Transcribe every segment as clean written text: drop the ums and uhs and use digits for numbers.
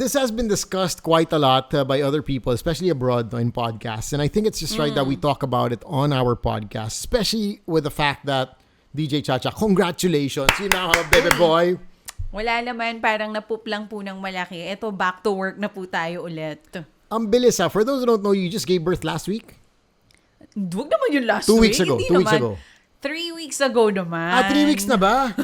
this has been discussed quite a lot by other people, especially abroad in podcasts. And I think it's just right that we talk about it on our podcast, especially with the fact that DJ Chacha, congratulations, you now have a baby boy. Wala naman, parang napup lang po ng malaki. Ito, back to work na po tayo ulit. Ang bilis ha. For those who don't know, you just gave birth last week? Huwag naman yung last 2 week. weeks ago. Hindi 2 weeks naman. ago. 3 weeks ago naman. 3 weeks na ba?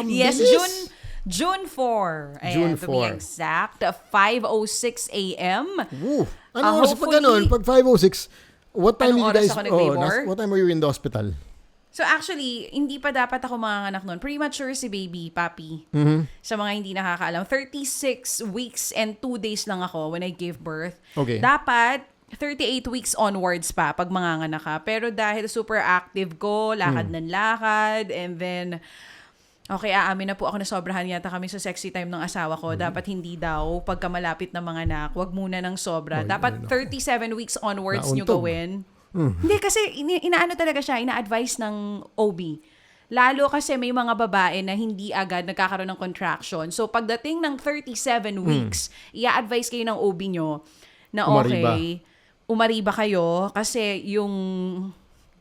Yes, bilis. June 4. Ayan, June to be 4. exact. 5:06 a.m. Woo. Ano oras pag ganun? Pag 5:06, what time did you Anong oras guys... ako nag-labor? What time were you in the hospital? So actually, hindi pa dapat ako manganganak noon. Premature si baby, papi. Sa mga hindi nakakaalam. 36 weeks and 2 days lang ako when I gave birth. Okay. Dapat 38 weeks onwards pa pag manganganak ka. Pero dahil super active ko, lakad ng lakad, and then... Okay, aamin na po ako na sobrahan yata kami sa sexy time ng asawa ko. Dapat hindi daw, pagka malapit na mga anak, wag muna ng sobra. Dapat 37 weeks onwards nyo Nauntog. gawin. Hindi, kasi inaano talaga siya, ina-advise ng OB. Lalo kasi may mga babae na hindi agad nagkakaroon ng contraction. So, pagdating ng 37 weeks, i-advise kayo ng OB nyo na okay, umariba kayo kasi yung...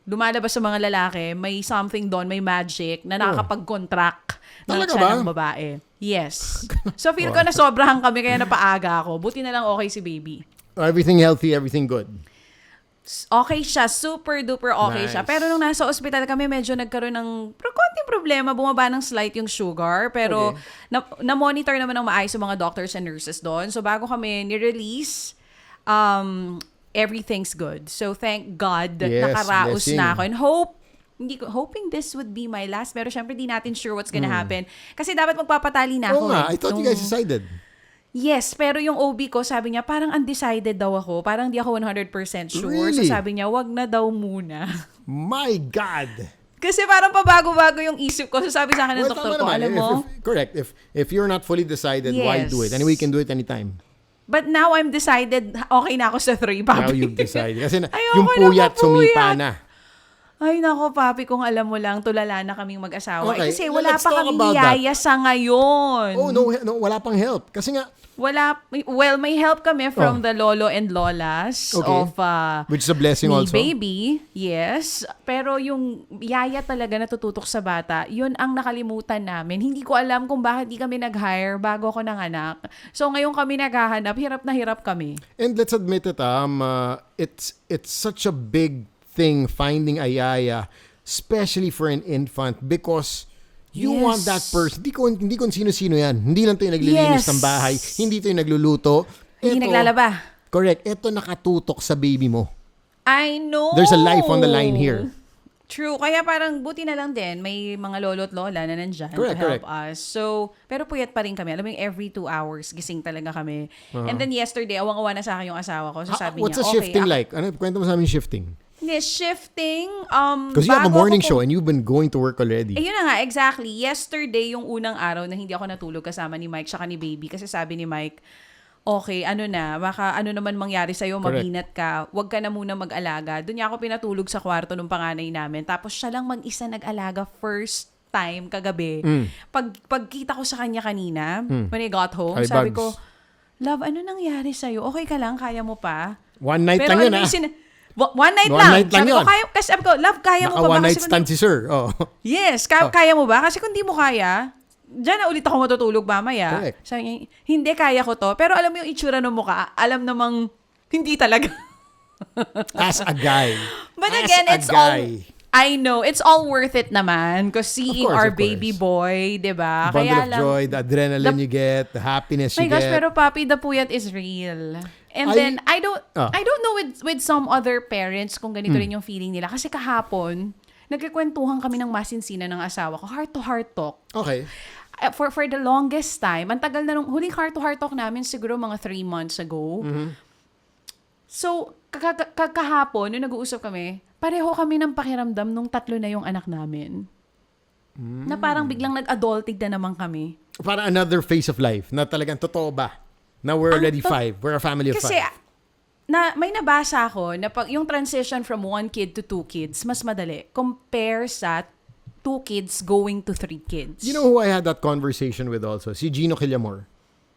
lumalabas sa mga lalaki, may something doon, may magic na nakakapag-contract ng Talaga tiyan ba? ng babae. Yes. So feel ko na sobrahan kami kaya napaaga ako. Buti na lang okay si baby. Everything healthy, everything good. Okay siya, super duper okay siya. Nice. Pero nung nasa ospital kami, medyo nagkaroon ng konting problema, bumaba ng slight yung sugar. Pero na-monitor naman ng maayos yung mga doctors and nurses doon. So bago kami ni-release, everything's good. So thank God nakaraos blessing. na ako. And hoping this would be my last. Pero syempre di natin sure what's gonna happen. Kasi dapat magpapatali na Oo ako. nga, I thought you guys decided. Yes, pero yung OB ko, sabi niya, parang undecided daw ako. Parang di ako 100% sure. Really? So sabi niya, wag na daw muna. My God! Kasi parang pabago-bago yung isip ko. So sabi sa akin ng doktor ko, tama naman. alam mo? Correct. If you're not fully decided, why Yes. do it? Anyway, we can do it anytime. But now I'm decided, okay na ako sa 3, papi. Now you've decided. Kasi Ayoko yung na puyat, mapuyat. sumipa na. Ay, nako, papi, kung alam mo lang, tulala na kaming mag-asawa. Okay, Kasi wala let's pa talk kaming about that. yaya sa ngayon. Oh, no, wala pang help. Kasi nga, Well, may help kami from the lolo and lolas of which is a blessing ni also. baby. Yes. Pero yung yaya talaga na tututok sa bata, yun ang nakalimutan namin. Hindi ko alam kung bakit di kami nag-hire bago ako nanganak. So ngayon kami naghahanap, hirap na hirap kami. And let's admit it, it's such a big thing finding a yaya, especially for an infant, because you want that person. Hindi kung sino-sino yan. Hindi lang ito yung naglilinis ng bahay. Hindi ito yung nagluluto. Hindi naglalaba. Correct. Ito nakatutok sa baby mo. I know. There's a life on the line here. True. Kaya parang buti na lang din. May mga lolo at lola na nandyan to help us. So, pero puyat pa rin kami. Alam mo yung every 2 hours, gising talaga kami. And then yesterday, awang-awa na sa akin yung asawa ko. So sabi What's niya, the shifting like? Ano, kwento mo sa amin shifting. Hindi, shifting. Because you have a morning show and you've been going to work already. Yun na nga, exactly. Yesterday, yung unang araw na hindi ako natulog kasama ni Mike tsaka ni baby. Kasi sabi ni Mike, okay, baka ano naman mangyari sa'yo, mabinat ka, wag ka na muna mag-alaga. Doon niya ako pinatulog sa kwarto ng panganay namin. Tapos siya lang mag-isa nag-alaga first time kagabi. Pagkita ko sa kanya kanina, when I got home, sabi ko, love, ano nangyari sa'yo? Okay ka lang? Kaya mo pa? One night Pero lang yun, One night lang. Sabi ko, sabi ko, love, kaya mo pa ba? One night stand si sir. Oh. Yes, kaya mo ba? Kasi kung di mo kaya, diyan na ulit ako matutulog mamaya. Correct. Sabi niya, hindi, kaya ko to. Pero alam mo yung itsura ng mukha, alam namang hindi talaga. As a guy. But again, I know, it's all worth it naman. Because seeing our baby boy, diba? Bundle Kaya of joy, the adrenaline you get, the happiness you my gosh, get. pero papi, the puyat is real. And then, I don't know with some other parents kung ganito rin yung feeling nila. Kasi kahapon, nagkikwentuhan kami ng masinsinan ng asawa ko. Heart-to-heart talk. Okay. For the longest time, ang tagal na huling heart-to-heart talk namin siguro mga 3 months ago. So, kahapon, nung nag-uusap kami, pareho kami ng pakiramdam nung 3 na yung anak namin. Na parang biglang nag-adulting na naman kami. Para another phase of life na talagang totoo ba? Now we're already 5. We're a family of 5. Kasi, may nabasa ako na yung transition from 1 kid to 2 kids, mas madali. Compare sa 2 kids going to 3 kids. You know who I had that conversation with also? Si Gino Quillamor.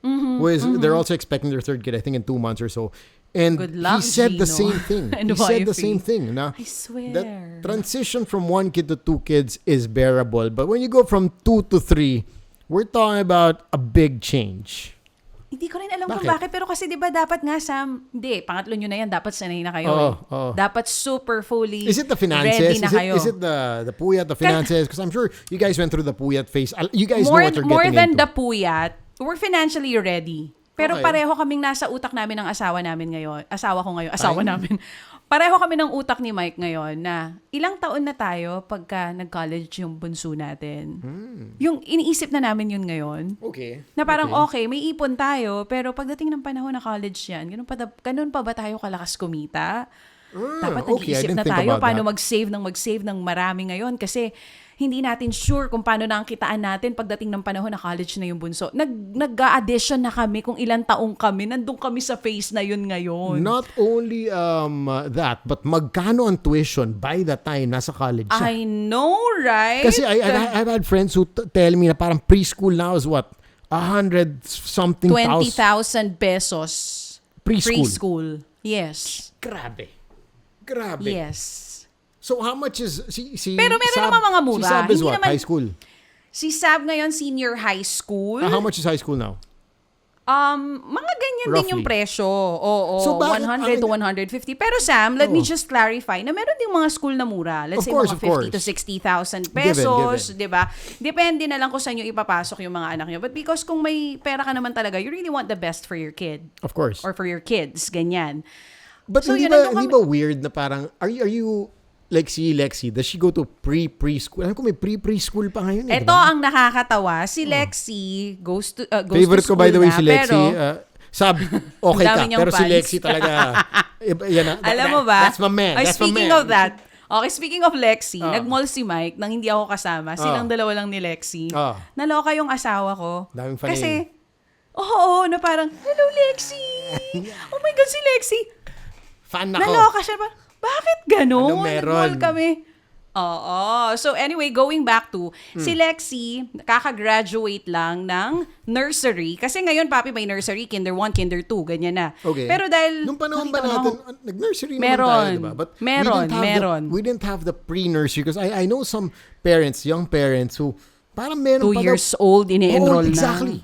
who is they're also expecting their third kid, I think, in 2 months or so. And Good luck, he said the Gino. same thing. And He said the wifey. same thing. Na, I swear. that transition from 1 kid to 2 kids is bearable. But when you go from 2 to 3, we're talking about a big change. Hindi ko rin alam kung Bakit? bakit. Pero kasi di ba dapat nga hindi, pangatlo nyo na yan, dapat sanay na kayo. Oo, eh. oo. Dapat super fully Is it the finances? ready na kayo. Is it the puyat, the finances? Because I'm sure you guys went through the puyat phase. You guys know more what you're more getting than into. the puyat, we're financially ready. Pero Okay. pareho kaming nasa utak namin ng asawa namin ngayon. Asawa namin. Pareho kami ng utak ni Mike ngayon na ilang taon na tayo pagka nag-college yung bunso natin. Yung iniisip na namin yun ngayon. Okay. Na parang okay, may ipon tayo, pero pagdating ng panahon na college yan, ganun pa ba tayo kalakas kumita? Dapat okay, I nag-iisip didn't na think tayo about paano that. mag-save ng marami ngayon kasi hindi natin sure kung paano na ang kitaan natin pagdating ng panahon na college na yung bunso. Nag-a-addition na kami kung ilang taong kami. Nandun kami sa phase na yun ngayon. Not only that, but magkano ang tuition by the time nasa college siya? I know, right? Kasi I've had friends who tell me na parang preschool now is what? 100 something 20,000 pesos. Preschool. Yes. Grabe. Yes. So how much is si Pero meron Sab, naman mga mura. Si Sab is Hindi what? naman- High school. Si Sab ngayon, senior high school. How much is high school now? Mga ganyan din yung Roughly. presyo. Oo, So, bakit 100 to 150. Pero Sam, let me just clarify na meron ding mga school na mura. Let's Of say course, mga of course. 50 to 60,000 pesos, Given. 'di ba? Depende na lang kung saan nyo ipapasok yung mga anak nyo. But because kung may pera ka naman talaga, you really want the best for your kid Of course. or for your kids, ganyan. But So, hindi yun, ba, nandun hindi ba weird na parang, are you like si Lexi, does she go to preschool? Alam ko may preschool pa ngayon. Ito ang nakakatawa. Si Lexi goes to Favorite to ko by the way school si na, Lexi. Pero, Sab, okay Ang dami ka. niyang Pero si fans. Lexi talaga, yan na, alam mo ba? That's my man. Ay, That's my speaking man. of that, okay, speaking of Lexi, nag-mall si Mike nang hindi ako kasama. Silang dalawa lang ni Lexi. Naloka yung asawa ko. Daming fanay. Kasi, oo, na parang, hello Lexi! Oh my God, si Lexi! Fan ako. Naloka siya. Bakit ganun? Ano meron? Nag-mall kami. Oo. So anyway, going back to, si Lexi, kaka-graduate lang ng nursery. Kasi ngayon, papi, may nursery, kinder 1, kinder 2, ganyan na. Okay. Pero dahil, Nung panahon ba nakita mo natin, nag-nursery Meron. naman tayo, diba? But Meron. we didn't have the pre-nursery because I know some parents, young parents who parang meron 2 pa years old, ini-enroll na. Exactly.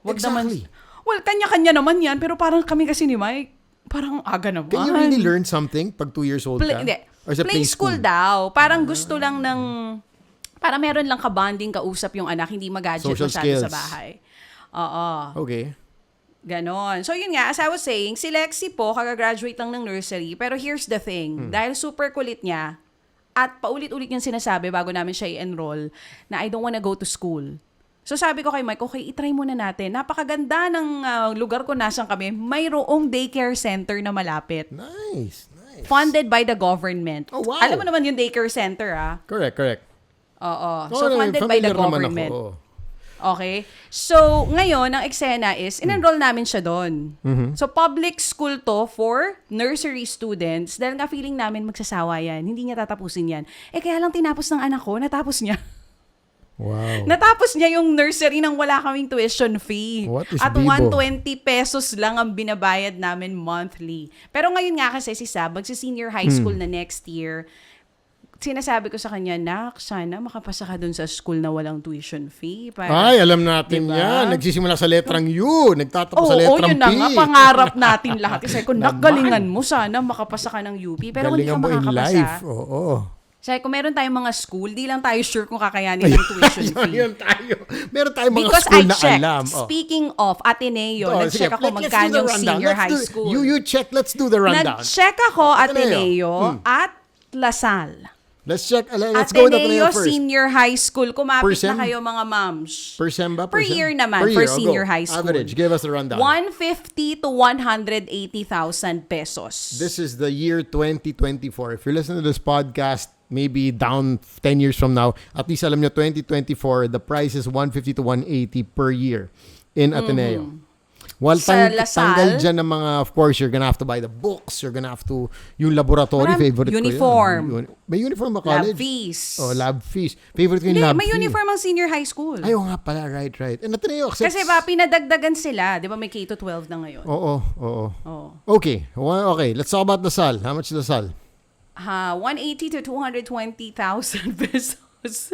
Wag Exactly. naman, well, kanya-kanya naman yan, pero parang kami kasi ni Mike, parang aga naman. Can you really learn something pag 2 years old ka? Hindi. Or sa Play school daw. Parang gusto lang ng, parang meron lang ka-bonding, kausap yung anak, hindi mag-gadget Social masyado skills. sa bahay. Oo. Okay. Ganon. So yun nga, as I was saying, si Lexi po, kagagraduate lang ng nursery, pero here's the thing, dahil super kulit niya, at paulit-ulit niyang sinasabi bago namin siya i-enroll, na I don't wanna go to school. So sabi ko kay Mike, okay, itry muna natin. Napakaganda ng lugar ko nasan kami. Mayroong daycare center na malapit. Nice. Funded by the government. Oh, wow. Alam mo naman yung daycare center, ah. Correct. Oo. So, funded by the familiar naman government. ako. Okay? So, ngayon, ang eksena is, in-enroll namin siya doon. So, public school to for nursery students. Dahil nga feeling namin magsasawa yan. Hindi niya tatapusin yan. Kaya lang tinapos ng anak ko, natapos niya. Wow. Natapos niya yung nursery nang wala kaming tuition fee. What is At Bibo? 120 pesos lang ang binabayad namin monthly. Pero ngayon nga kasi si Sab, magsi-senior high school na next year. Sinasabi ko sa kanya, Nak, sana makapasa ka dun sa school na walang tuition fee. Ay, alam natin Diba? yan. Nagsisimula sa letrang U, nagtatapos sa letrang yun P. na nga, pangarap natin lahat. Kasi kung nagalingan mo, sana makapasa ka ng UP. Pero hindi ka Galingan mo in life. makakapasa. Oo. Sabi ko, meron tayong mga school, di lang tayo sure kung kakayanin ng tuition fee. Yun tayo. Meron tayong mga Because school I na checked. alam. Speaking of Ateneo, Oh, nag-check sige, ako let's do magkano the yung rundown. senior Let's high do- school. You check. Let's do the rundown. Nag-check ako Ateneo at Lasal. Let's check. Let's go with Ateneo Ateneo first. Senior High School. Kumapit Per sem? na kayo mga moms. Per sem ba? Per sem? year naman, Per for year, oh, senior go. high school. Average. Give us the rundown. 150 to 180,000 pesos. This is the year 2024. If you're listening to this podcast, maybe down 10 years from now, at least alam nyo, 2024, the price is 150 to 180 per year in Ateneo. Well, sa Lasal. tanggal dyan ng mga, of course, you're gonna have to buy the books, you're gonna have to, yung laboratory, favorite uniform. ko yun. May uniform ba college? Lab fees. Oh, lab fees. Favorite ko yung Hindi, lab may fee. uniform ang senior high school. Ayaw nga pala, right. And Ateneo accepts. Kasi ba, pinadagdagan sila. Di ba may K-12 na ngayon? Oo. Oh. Okay, let's talk about Lasal. How much is Lasal? 180 to 220,000 pesos.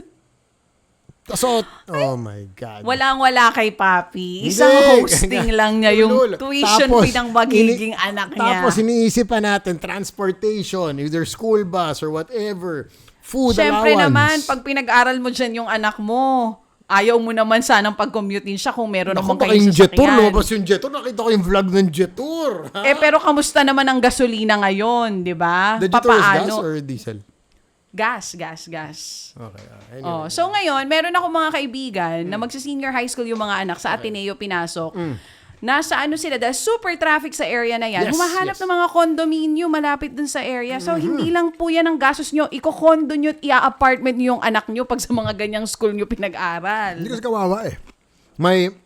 So, oh my God. Walang-wala kay Papi. Isang Hindi. hosting lang niya yung tuition fee ng magiging anak niya. Tapos iniisip pa natin, transportation, either school bus or whatever, food Siyempre allowance. naman, pag pinag-aral mo dyan yung anak mo, ayaw mo naman sanang pag-commutein siya kung meron naman kayong Jetur, sasakyan. lumabas yung Jetur. Nakita ko yung vlog ng Jetur. Ha? Pero kamusta naman ang gasolina ngayon, di ba? The Jetur is gas or diesel? Gas. Okay. Anyway. So ngayon, meron ako mga kaibigan na magsi-senior high school yung mga anak sa Ateneo pinasok. Nasa sila, dahil super traffic sa area na yan. Yes, Humahanap yes. ng mga condominium malapit dun sa area. So hindi lang po yan ang gastos nyo. Iko-condo nyo at ia-apartment nyo yung anak nyo pag sa mga ganyang school nyo pinag-aral. Hindi kasi kawawa eh.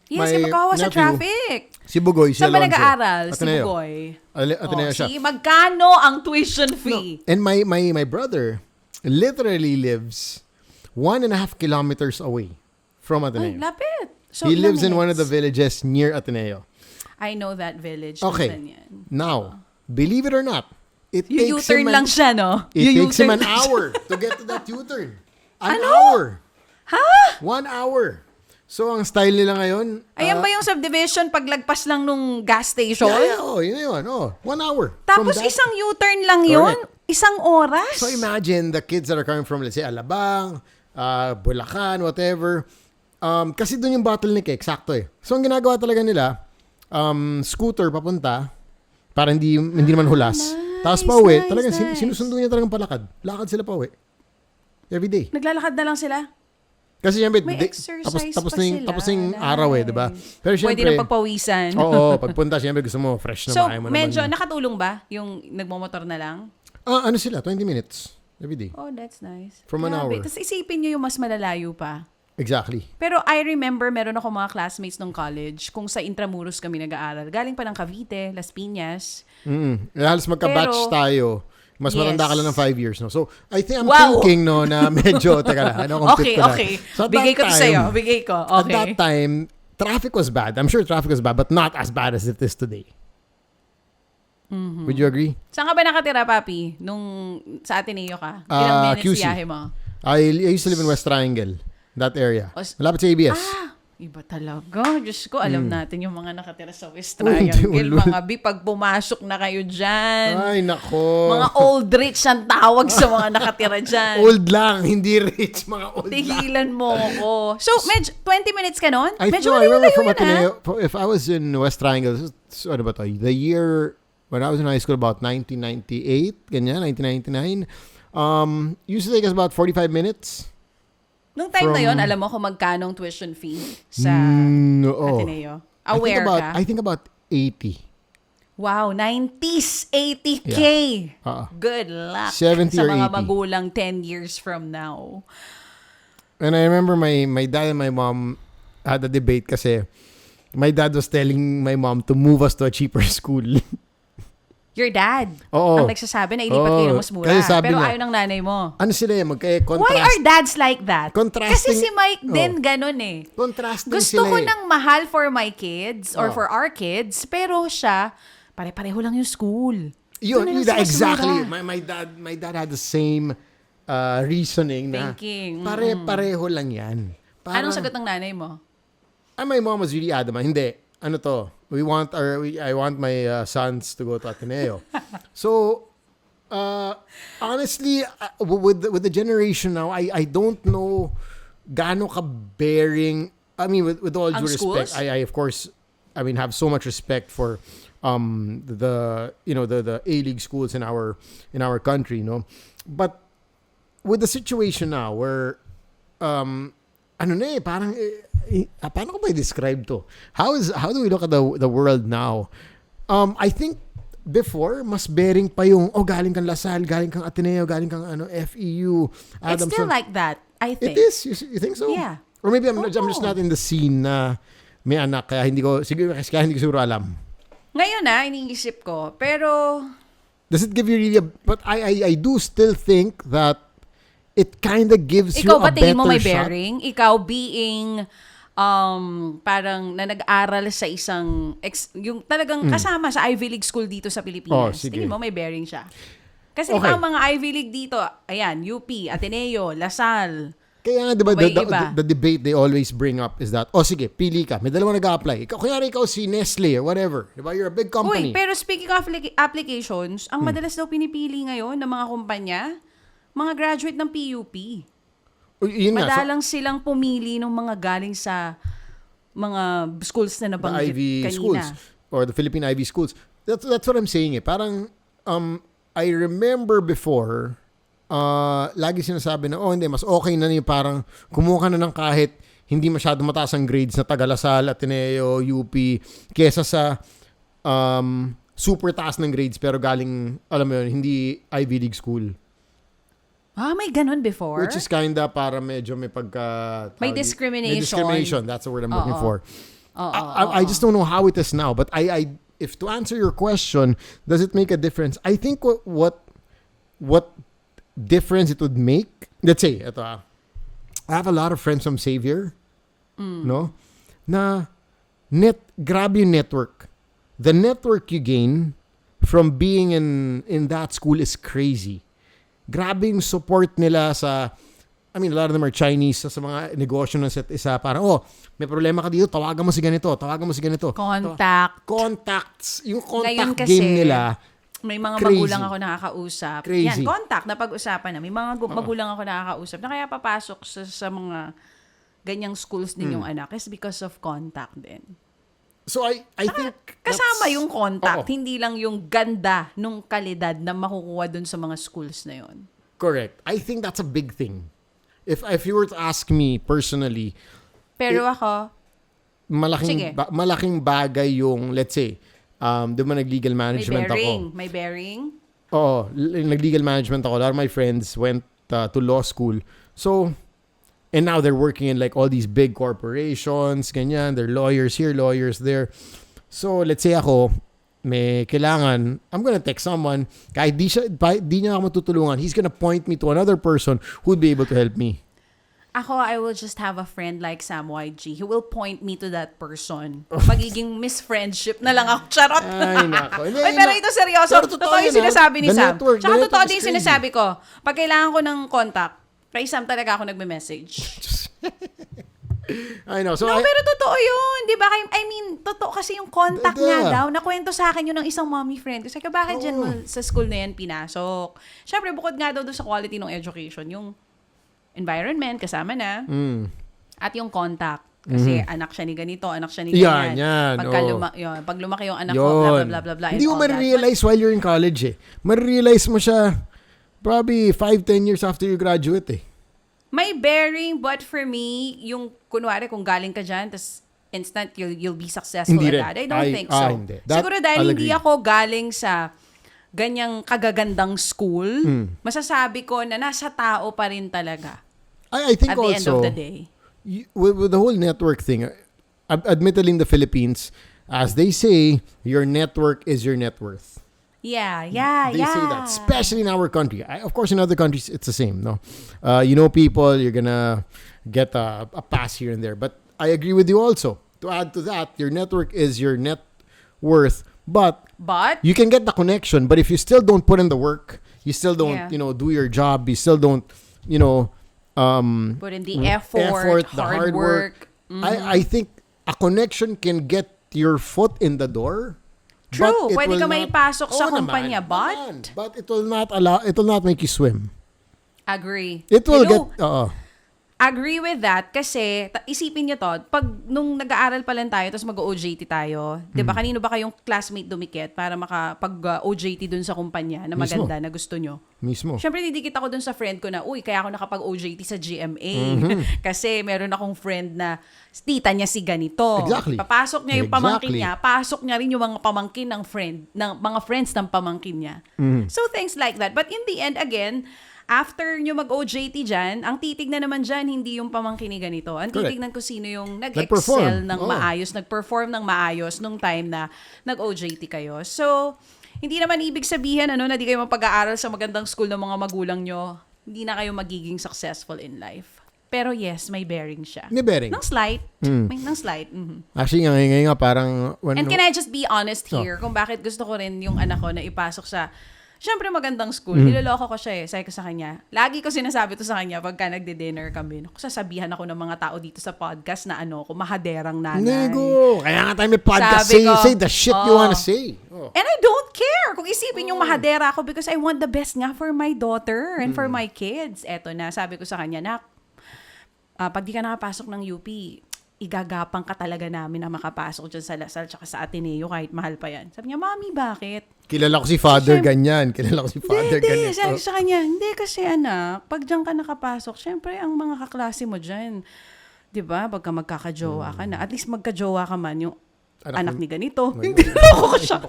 Yes, kaya makawawa sa traffic. Si Bugoy, si Saan ba Alonso. nag-aaral si Ateneo. Bugoy? Ateneo siya. Magkano ang tuition fee? And my brother literally lives 1.5 kilometers away from Ay, Ateneo. lapit. So, He ilang lives in one of minutes? the villages near Ateneo. I know that village. Okay. Nasaan yan? Now, believe it or not, it Yung takes U-turn him lang siya, no? It Yung takes him U-turn an lang siya. hour to get to that U-turn. An Ano? hour. Ha? 1 hour. So, ang style nila ngayon, Ayan ba yung subdivision paglagpas lang nung gas station? yun yun. 1 hour. Tapos From that- isang U-turn lang yun? Correct. Isang oras? So, imagine the kids that are coming from, let's say, Alabang, Bulacan, whatever. Kasi doon yung bottleneck eh, eksakto eh. So, ang ginagawa talaga nila, scooter papunta, para hindi naman hulas. Tapos pa uwi, talagang sinusundo niya talagang palakad. Lakad sila pa uwi. Every day. Naglalakad na lang sila? Kasi siyempre, May exercise tapos pa na sila. yung araw eh, di ba? Pero Pwede siyempre, na pagpawisan. oo, pagpunta, siyempre gusto mo, fresh na So, ayaw mo medyo naman. nakatulong ba yung nagmomotor na lang? Ano sila? 20 minutes every day. Oh, that's nice. From an hour. Tapos isipin nyo yung mas malalayo pa. Exactly. Pero I remember, meron ako mga classmates nung college kung sa Intramuros kami nag-aaral. Galing pa ng Cavite, Las Piñas. Halos magka-batch Pero- tayo. Mas Yes. matanda ka lang ng 5 years, no? So, I'm Wow! thinking, no, na medyo, teka lang, compute Okay, ko na. okay. So, at Bigay that ko to sa'yo. time- Bigay ko. At Okay. that time, traffic was bad. I'm sure traffic was bad, but not as bad as it is today. Would you agree? Saan ka ba nakatira, Papi? Nung sa Ateneo ka? Ilang minutes QC. siyahe mo? I used to live in West Triangle, that area. Malapit sa ABS. Iba talaga. Diyos ko, alam natin yung mga nakatira sa West Uy, hindi, Triangle. ulul. Mga pag pumasok na kayo dyan. Ay, nako. Mga old rich ang tawag sa mga nakatira dyan. Old lang, hindi rich, mga old lang. Tigilan mo ko. So, medyo 20 minutes ka nun? I Medyo remember malayo from yun, ha? Ateneo, if I was in West Triangle, ano ba to? The year, when I was in high school, about 1998, ganyan, 1999, used to take us about 45 minutes. Nung time na yon, alam mo kung magkano ang tuition fee sa Oo. Ateneo? Aware ka? I think about 80. Wow, 90s, 80K. Good luck 70 sa or mga 80. magulang 10 years from now. And I remember my dad and my mom had a debate kasi my dad was telling my mom to move us to a cheaper school. Your dad Oo. ang nagsasabi na ilipat kayo ng mas mura. Kasi sabi Pero niya, ayaw ng nanay mo. Ano sila Why are dads like that? Contrasting- Kasi si Mike din Oh. ganun eh. contrasting Gusto sila ko eh. ng mahal for my kids or Oh. for our kids, pero siya, pare-pareho lang yung school. Yun, Doon na lang sa mas exactly. mura. My dad had the same reasoning Thinking. na pare-pareho lang yan. Anong sagot ng nanay mo? My mom was really adamant. Hindi. Ano to? I want my sons to go to Ateneo. So, honestly, with the generation now, I don't know gaano ka bearing. I mean, with all due Ang respect, schools? I of course, I mean, have so much respect for the A-League schools in our country, no? But with the situation now where paano ko ba i-describe to? How do we look at the world now? I think before, mas bearing pa yung, galing kang Lasal, galing kang Ateneo, galing kang FEU, It's Adamson. still like that, I think. It is? You think so? Yeah. Or maybe I'm just not in the scene na may anak, kaya hindi ko siguro alam. Ngayon iniisip ko. Pero, Does it give you really but I do still think that it kind of gives you ikaw a ba tingin mo better may shot. bearing? Ikaw being parang na nag-aral sa isang yung talagang kasama sa Ivy League school dito sa Pilipinas. Sige. Tingin mo may bearing siya? Kasi Okay. ang mga Ivy League dito, ayan, UP, Ateneo, Lasal. Kaya nga, di ba, May iba. the debate they always bring up is that, sige, pili ka. May dalawa nag-a-apply. Kunyari ikaw si Nestle or whatever. Di ba? You're a big company. Uy, pero speaking of applications, ang madalas daw pinipili ngayon ng mga kumpanya, mga graduate ng PUP. Yun nga. Madalang silang pumili ng mga galing sa mga schools na The nabanggit Ivy kanina. schools or the Philippine Ivy schools. That's what I'm saying eh. Parang, I remember before, lagi sinasabi na, hindi, mas okay na yung parang kumuha ka na ng kahit hindi masyado mataas ang grades na Tagalasal, Ateneo, UP, kesa sa super taas ng grades pero galing, alam mo yun, hindi Ivy League school. May ganun before? Which is kinda para medyo may pagka... May May discrimination. That's the word I'm looking for. I just don't know how it is now. But if to answer your question, does it make a difference? I think what difference it would make, let's say, I have a lot of friends from Xavier, no? Na grabe yung network. The network you gain from being in that school is crazy. Grabe yung support nila sa, I mean, a lot of them are Chinese sa mga negosyo ng set isa. Parang, may problema ka dito, tawagan mo si ganito. Contacts. Yung Ngayon contact kasi, game nila, may mga crazy. magulang ako nakakausap. Crazy. Yan, contact, napag-usapan na. May mga magulang ako nakakausap na kaya papasok sa mga ganyang schools din yung anak is because of contact din. So I think Kasama that's- yung contact, Oo. hindi lang yung ganda nung kalidad na makukuha dun sa mga schools na yon. Correct. I think that's a big thing. If you were to ask me personally, Pero ako, Sige. malaking bagay yung, let's say, di ba nag-legal management ako? May bearing. Oo, nag-legal management ako. A lot of my friends went to law school. So, and now they're working in like all these big corporations, ganyan. They're lawyers here, lawyers there. So, let's say ako, may kailangan, I'm gonna text someone, kahit di niya ako matutulungan, he's gonna point me to another person who'd be able to help me. Ako, I will just have a friend like Sam YG. He will point me to that person. Magiging misfriendship na lang ako. Charot! Ay, nako. Oy, pero ito seryoso. Pero Totoo yung yun, sinasabi ni The Sam. network Tsaka totoo is din yung crazy. sinasabi ko. Pag kailangan ko ng contact, kay Sam talaga ako nagme-message. I know. So, No, pero totoo yun. Di ba? I mean, totoo kasi yung contact nga Yeah. daw. Nakwento sa akin yun ng isang mommy friend. Kasi bakit dyan mo sa school na yan pinasok? Siyempre, bukod nga daw doon sa quality ng education, yung environment, kasama na. At yung contact. Kasi anak siya ni ganito, anak siya ni ganyan. Yan. Pag lumaki yung anak ko, blah, blah, blah, blah, blah. Hindi and mo all that. marirealize while you're in college eh. Marirealize mo siya probably 5-10 years after you graduate eh. May bearing, but for me, yung kunwari kung galing ka dyan, tas instant you'll be successful Hindi at that. rin. I don't think so. Hindi. That, Siguro dahil I'll hindi agree. ako galing sa ganyang kagagandang school, masasabi ko na nasa tao pa rin talaga I think at the end of also, the day. with the whole network thing, admittedly in the Philippines, as they say, your network is your net worth. Yeah. They say that, especially in our country. Of course, in other countries, it's the same. No, you know people, you're gonna get a pass here and there. But I agree with you also. To add to that, your network is your net worth. But you can get the connection. But if you still don't put in the work, you still don't, do your job. You still don't, put in the effort, the hard work. I think a connection can get your foot in the door. True, but it pwede will ka not- maipasok sa Oo kumpanya, naman. but But it will not make you swim. agree. It will You know, get Agree with that kasi isipin nyo to, pag nung nag-aaral pa lang tayo tapos mag-OJT tayo, 'di ba kanino ba kayong classmate dumikit para makapag OJT dun sa kumpanya na Mismo. maganda na gusto nyo? mismo. Siyempre didikit ako dun sa friend ko na, kaya ako nakapag-OJT sa GMA. Kasi meron akong friend na tita niya si ganito. Exactly. Papasok niya yung pamangkin Exactly. niya, pasok niya rin yung mga pamangkin ng mga friends ng pamangkin niya. So things like that. But in the end, again, after nyo mag-OJT dyan, ang titignan naman dyan, hindi yung pamangkin ni ganito. Ang Correct. titignan ko sino yung Nag-perform. nag-excel ng maayos, nag-perform ng maayos nung time na nag-OJT kayo. So, hindi naman ibig sabihin na di kayo mapag-aaral sa magandang school ng mga magulang nyo, hindi na kayo magiging successful in life. Pero yes, may bearing siya. May bearing. Nang slight. May nang slight. Actually, ngayon nga parang... And can I just be honest here kung bakit gusto ko rin yung anak ko na ipasok sa syempre magandang school. Niloloko ko siya eh. Sabi ko sa kanya. Lagi ko sinasabi to sa kanya pagka nagde-dinner kami. Sasabihan ako ng mga tao dito sa podcast na mahaderang nanay. Nego! Kaya nga tayo may podcast. Sabi ko, say the shit you wanna say. Oh. And I don't care kung isipin yung mahadera ako because I want the best nga for my daughter and for my kids. Eto na, sabi ko sa kanya, nak, pag di ka nakapasok ng UP, igagapang ka talaga namin na makapasok dyan sa Lasal tsaka sa Ateneo kahit mahal pa yan. Sabi niya, Mami, bakit? Kilala ko si father ganyan. Kilala ko si father ganyan. Sabi ko sa kanya, hindi kasi anak, pag dyan ka nakapasok, syempre ang mga kaklase mo dyan, di ba, pagka magkakajowa ka na, at least magkajowa ka man, yung anak ni ganito. Hindi loko ko siya.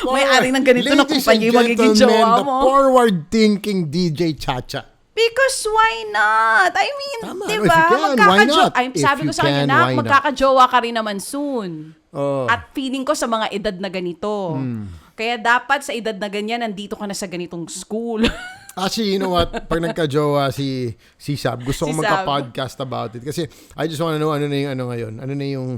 May ari ng ganito na kumpanya yung magiging jowa the mo. forward-thinking DJ Chacha. Because why not? I mean, Tama. di If ba? you can, why not? Sabi If ko you sa kanya, can, nak, why not? magkakajowa ka rin naman soon. Oh. At feeling ko sa mga edad na ganito. Kaya dapat sa edad na ganyan, nandito ka na sa ganitong school. Actually, you know what? Pag nagka-jowa si Sab, gusto ko Si Sab. magka-podcast about it. Kasi I just wanna know ano na yung ngayon. Ano na yung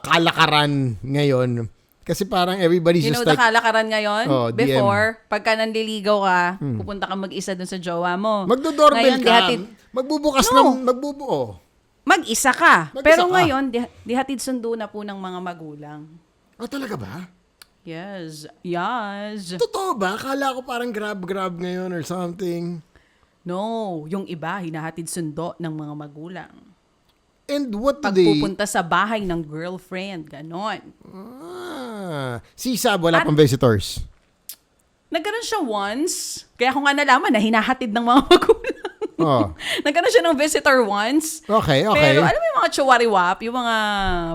kalakaran ngayon. Kasi parang everybody's You just know, like... nakalakaran ngayon? Oh, DM. Before, pagka nandiligaw ka, pupunta ka mag-isa dun sa jowa mo. Magdo-doorbell Ngayon, ka. Magbubukas ng... Mag-isa ka. Mag-isa Pero ka. ngayon, dihatid sundo na po ng mga magulang. Talaga ba? Yes. Yes. Totoo ba? Akala ko parang grab ngayon or something. No, yung iba, hinahatid sundo ng mga magulang. And what do they... Pagpupunta sa bahay ng girlfriend, ganon. Si Sab, wala pang visitors. Nagkaroon siya once, kaya ko nga nalaman na hinahatid ng mga magulang. Oh. Nagkaroon siya ng visitor once. Okay. Pero alam mo yung mga chawariwap, yung mga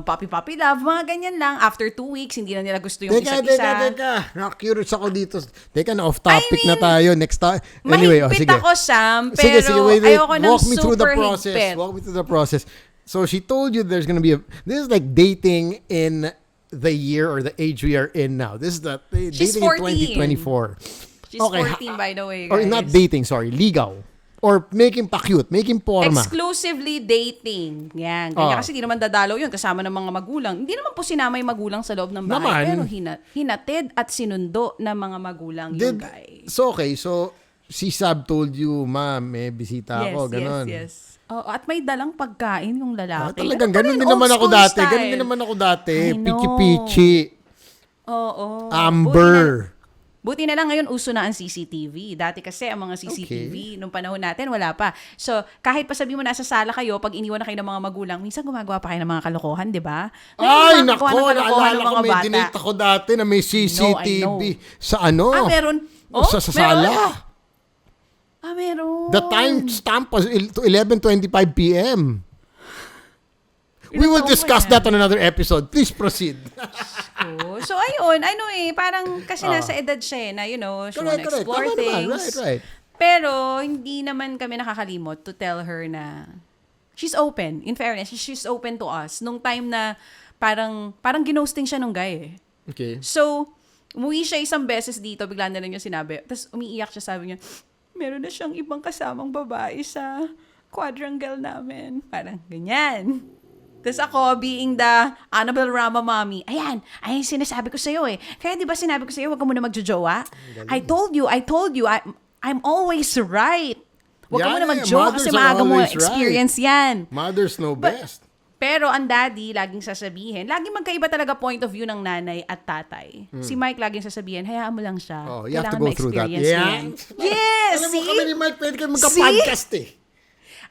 puppy love, mga ganyan lang. After 2 weeks, hindi na nila gusto yung isa't isa. Teka. Na-curious ako dito. Teka, na off topic na tayo. Next time. Anyway, mahigpit sige. ako, Sam, pero Wait. ayoko ng Walk me through the super process. higpit. Walk me through the process. So she told you there's gonna be this is like dating in the year or the age we are in now. This is the She's dating 14. in 2024. She's 14, by the way, guys. Or not dating, sorry, ligaw. Or making pa cute, making porma. Exclusively dating. Yan. Kanya kasi di naman dadalaw yun kasama ng mga magulang. Hindi naman po sinama yung magulang sa loob ng bahay. Naman. Pero hinatid at sinundo ng mga magulang yung guy. So si Sab told you, ma, may bisita ako, ganon. Yes. Oh, at may dalang pagkain yung lalaki. Talagang Ano ganun din old naman ako school dati. style? Ganun din naman ako dati. I know. Pichi-pichi. Oo. Amber. Buti na lang ngayon uso na ang CCTV. Dati kasi ang mga CCTV, nung panahon natin, wala pa. So, kahit pa sabi mo nasa sala kayo, pag iniwan na kayo ng mga magulang, minsan gumagawa pa kayo ng mga kalokohan, di ba? Ay, Gumagawa nako, ng kalokohan naalala ng ko, mga may bata. dinate ako dati na may CCTV. I know. Sa ano? Meron. Sa sala. Meron. The time stamp was 11:25 p.m. We will discuss that on another episode. Please proceed. So, ayun. Parang kasi nasa edad siya na, she wanna explore Tama things. naman. Right. Pero, hindi naman kami nakakalimot to tell her na she's open. In fairness, she's open to us. Nung time na parang ginosting siya nung guy eh. Okay. So, umuwi siya isang beses dito, bigla na lang yung sinabi. Tapos umiiyak siya, sabi niya, meron na siyang ibang kasamang babae sa quadrangle namin. Parang ganyan. Tapos ako, being the Annabelle Rama mommy, ayan, sinasabi ko sa'yo eh. Kaya di ba sinabi ko sa'yo, huwag ka muna magjojowa? I told you, I'm always right. Huwag ka muna magjowa kasi maaga mo experience yan. Mothers know best. Pero ang daddy, laging sasabihin, laging magkaiba talaga point of view ng nanay at tatay. Si Mike laging sasabihin, hayaan mo lang siya. Oh, you have to Kailangan go through that. ma-experience Yeah. yan. Yes, Alam mo kami ni Mike, pwede kayo magka-podcast eh.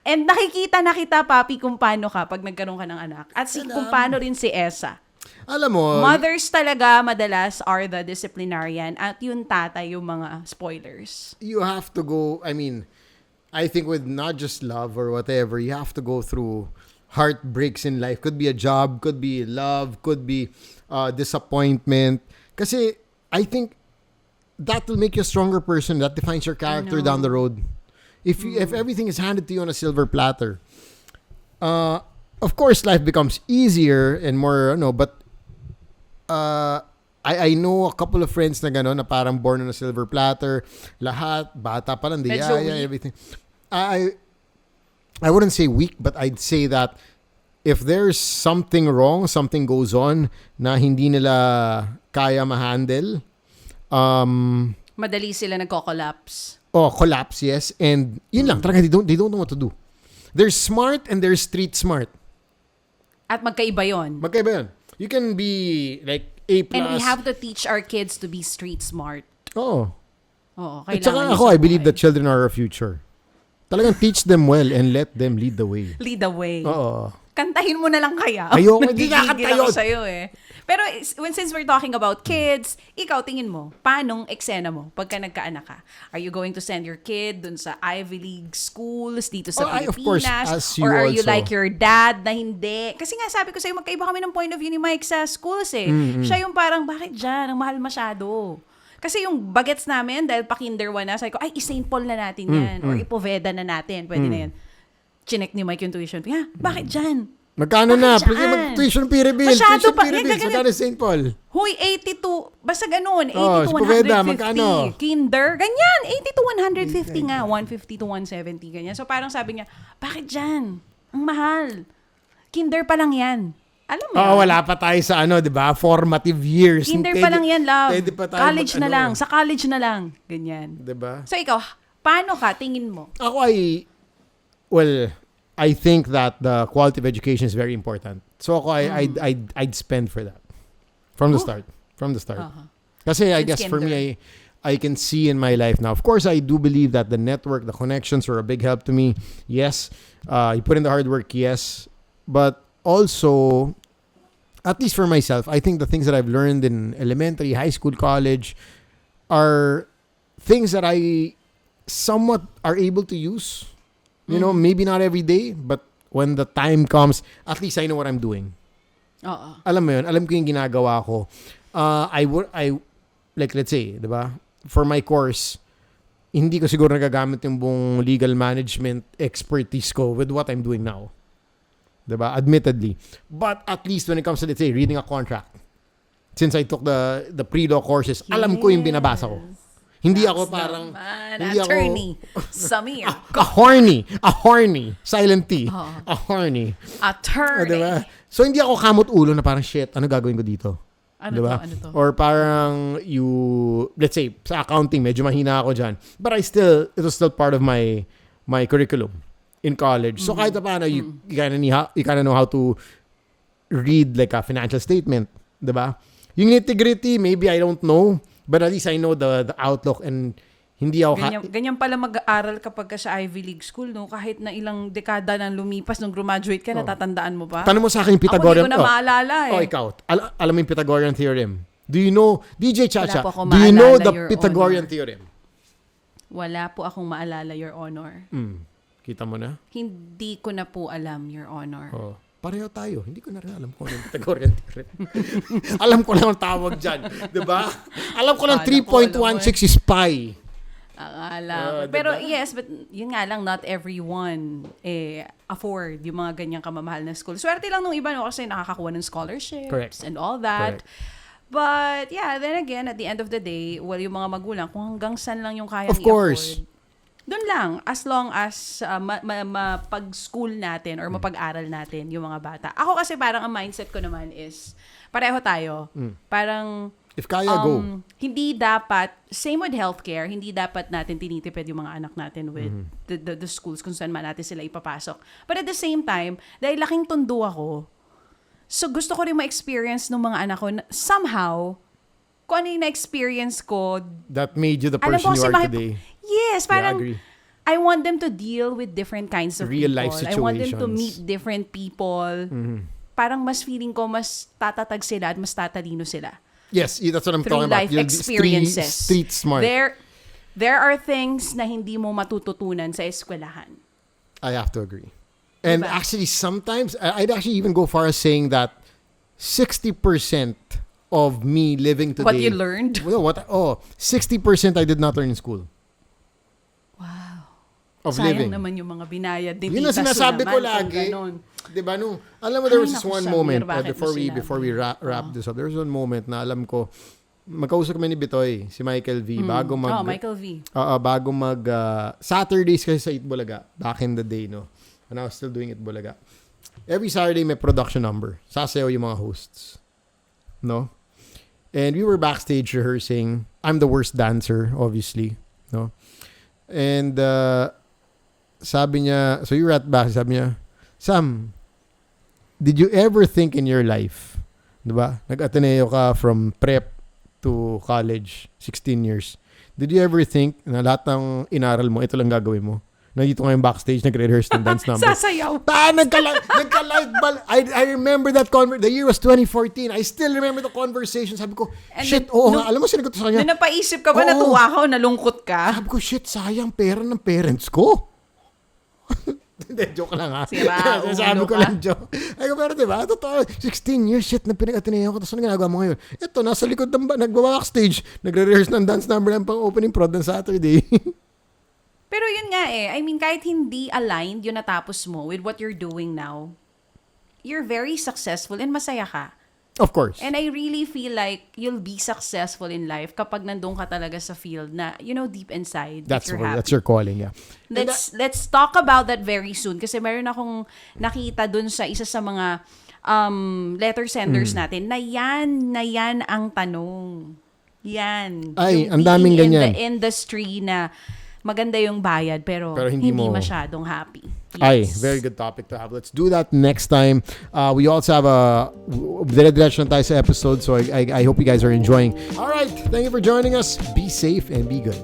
And nakikita na kita, papi, kung paano ka pag nagkaroon ka ng anak. At kung paano rin si Esa. Alam mo, Mothers talaga madalas are the disciplinarian at yung tatay yung mga spoilers. you have to go, I think with not just love or whatever, you have to go through heartbreaks in life. Could be a job, could be love, could be disappointment. Kasi I think that will make you a stronger person. That defines your character down the road. If everything is handed to you on a silver platter, of course life becomes easier and more but I know a couple of friends na gano'n na parang born on a silver platter, lahat bata pa lang, Medyo diyaya, weak. everything. I wouldn't say weak, but I'd say that if there's something wrong, something goes on na hindi nila kaya ma-handle, Madali sila nagko-collapse. collapse, yes. And yun lang, talaga, they don't know what to do. There's smart and there's street smart. At magkaiba yon. Magkaiba yun. You can be like A+. And we have to teach our kids to be street smart. Oo. Oo, At kailangan saka yun ako, sa I believe buhay. that children are our future. Talagang teach them well and let them lead the way. Lead the way. Oo. Kantahin mo na lang kaya. Ayoko, hindi Nagigigil nakakanta ako yun. sa'yo eh. Pero since we're talking about kids, ikaw tingin mo, paanong eksena mo pagka nagkaanak ka? Are you going to send your kid dun sa Ivy League schools dito sa Of Pilipinas? course, as you Or are you also. like your dad na hindi? Kasi nga sabi ko sa'yo, magkaiba kami ng point of view ni Mike sa schools eh. Siya yung parang, bakit dyan? Ang mahal masyado. Kasi yung bagets namin, dahil pa kinder 1 na, sabi ko, ay, i-St. Paul na natin yan. Or ipoveda na natin. Pwede na yan. Chinek ni Mike yung tuition. Ha, bakit dyan? Magkano na? Bakit Please, dyan? mag-tuition fee rebill. Masyado Tuition pa. fee rebill. Ganyan. Magkano St. Paul? Huy, 82. Basta ganun. 80 Oh, to si Poveda, 150. magkano? Kinder. Ganyan. 80 to 150 nga. 150 to 170. Ganyan. So parang sabi niya, bakit dyan? Ang mahal. Kinder pa lang yan. Alam mo Oo, yun? wala pa tayo sa di ba? Formative years. Kinder pa lang yan, love. Pwede pa tayo College na lang. Sa college na lang. Ganyan. Di ba? So ikaw, paano ka? Tingin mo? Ako I think that the quality of education is very important. So ako, I'd spend for that. From the start. Uh-huh. Kasi I Since guess for kinder. me, I can see in my life now. Of course, I do believe that the network, the connections are a big help to me. Yes. You put in the hard work, yes. But also, at least for myself, I think the things that I've learned in elementary, high school, college are things that I somewhat are able to use. You know, maybe not every day, but when the time comes, at least I know what I'm doing. Oo. Alam mo yun, alam ko yung ginagawa ko. Like let's say, di ba? For my course, hindi ko siguro nagagamit yung buong legal management expertise ko with what I'm doing now. Di ba? Admittedly. But at least when it comes to, let's say, reading a contract, since I took the pre-law courses, alam ko yung binabasa ko. Hindi ako parang... hindi attorney. Samir. A horny. Silent T. A horny. Attorney. Diba? So, hindi ako kamot ulo na parang, shit, ano gagawin ko dito? Ano Diba? to? Ano to? Or parang let's say, sa accounting, medyo mahina ako dyan. But it was still part of my curriculum in college. So, kahit pa paano, you kind of know how to read like a financial statement. Diba? Yung nitty-gritty, maybe I don't know. But at least I know the outlook and hindi ako... Ganyan pala mag-aaral kapag ka sa Ivy League school, no? Kahit na ilang dekada nang lumipas nung graduate ka, natatandaan mo pa? Tanong mo sa akin yung Pythagorean... Ako hindi ko na maalala eh. ikaw. Alam mo yung Pythagorean theorem? Do you know... DJ Chacha, Wala po ako do you know maalala, the Your Pythagorean Honor. theorem? Wala po akong maalala, Your Honor. Kita mo na? Hindi ko na po alam, Your Honor. Oh. Pareho tayo. Hindi ko na rin alam kung ano yung Pythagorean theorem. Alam ko lang ang tawag dyan. Diba? Alam ko lang Alam ko, 3.16 is pi. Akala ko. Pero yes, but yun nga lang, not everyone afford yung mga ganyang kamamahal na school. Swerte lang nung iba, no? Kasi nakakakuha ng scholarships Correct. and all that. Correct. But yeah, then again, at the end of the day, yung mga magulang, kung hanggang saan lang yung kayang Of course. i-afford, doon lang, as long as mapag-school natin or mapag-aral natin yung mga bata. Ako kasi parang ang mindset ko naman is, pareho tayo. Parang, If kaya, go. hindi dapat, same with healthcare, hindi dapat natin tinitipid yung mga anak natin with the schools kung saan man natin sila ipapasok. But at the same time, dahil laking tundo ako, so gusto ko rin ma-experience ng mga anak ko na, somehow, kung ano yung na-experience ko, That made you the alam person ko you kasi are today. Yes, parang, agree. I want them to deal with different kinds of Real people. life I want them to situations. meet different people. Parang mas feeling ko, mas tatatag sila at mas tatalino sila. Yes, that's what I'm Through talking about. life You'll be experiences. Street smart. There are things na hindi mo matututunan sa eskwelahan. I have to agree. And Diba? actually, sometimes, I'd actually even go far as saying that 60% of me living today. What you learned? Well, 60% I did not learn in school. Wow. Of Sayang living. naman yung mga binayad ni Yun ang Tita Su sinasabi ko naman, kung lagi. ganon. Diba nung, alam mo, there was Ay, this naku, one Samir, moment bakit mo before we sinabi? wrap this up. There was one moment na alam ko, magkausap kami ni Bitoy, si Michael V, bago Michael V. bago Saturdays kasi sa Itbulaga, back in the day, no? When I was still doing Itbulaga. Every Saturday may production number. Sasayaw yung mga hosts. No? And we were backstage rehearsing. I'm the worst dancer, obviously. No? And sabi niya, so you were at back, sabi niya, Sam, did you ever think in your life, diba? Nag-Ateneo ka from prep to college, 16 years. Did you ever think na lahat ng inaral mo, ito lang gagawin mo? Nandito ngayon backstage, nagre-rehearse ng dance number. Sasayaw. Nagka-light ball. I remember that the year was 2014. I still remember the conversation. Sabi ko, And shit, then, alam mo, sinagot ko sa kanya. Nung napaisip ka ba, Oo. natuwa ka o nalungkot ka? Sabi ko, shit, sayang pera ng parents ko. Hindi, joke lang ha. Sira, Sabi ulo ko ka. lang joke. Ay, pero diba, totoo, 16 years, shit, na pinag-Ateneo ko. Tapos ano ginagawa mo ngayon? Ito, nasa likod ng nagbabackstage. Nagre-rehearse ng dance number ng pang-opening prod ng Saturday. Pero yun nga I mean, kahit hindi aligned yung natapos mo with what you're doing now, you're very successful and masaya ka. Of course. And I really feel like you'll be successful in life kapag nandun ka talaga sa field na, deep inside, That's you're happy. your calling, yeah. Let's talk about that very soon kasi meron akong nakita dun sa isa sa mga letter senders natin na yan ang tanong. Yan. Ay, Yung ang daming being ganyan. in the industry na maganda yung bayad pero hindi mo masyadong happy. Ay, Yes. very good topic to have. Let's do that next time. We also have dire-diretso na tayo sa episode, so I hope you guys are enjoying. All right, thank you for joining us. Be safe and be good.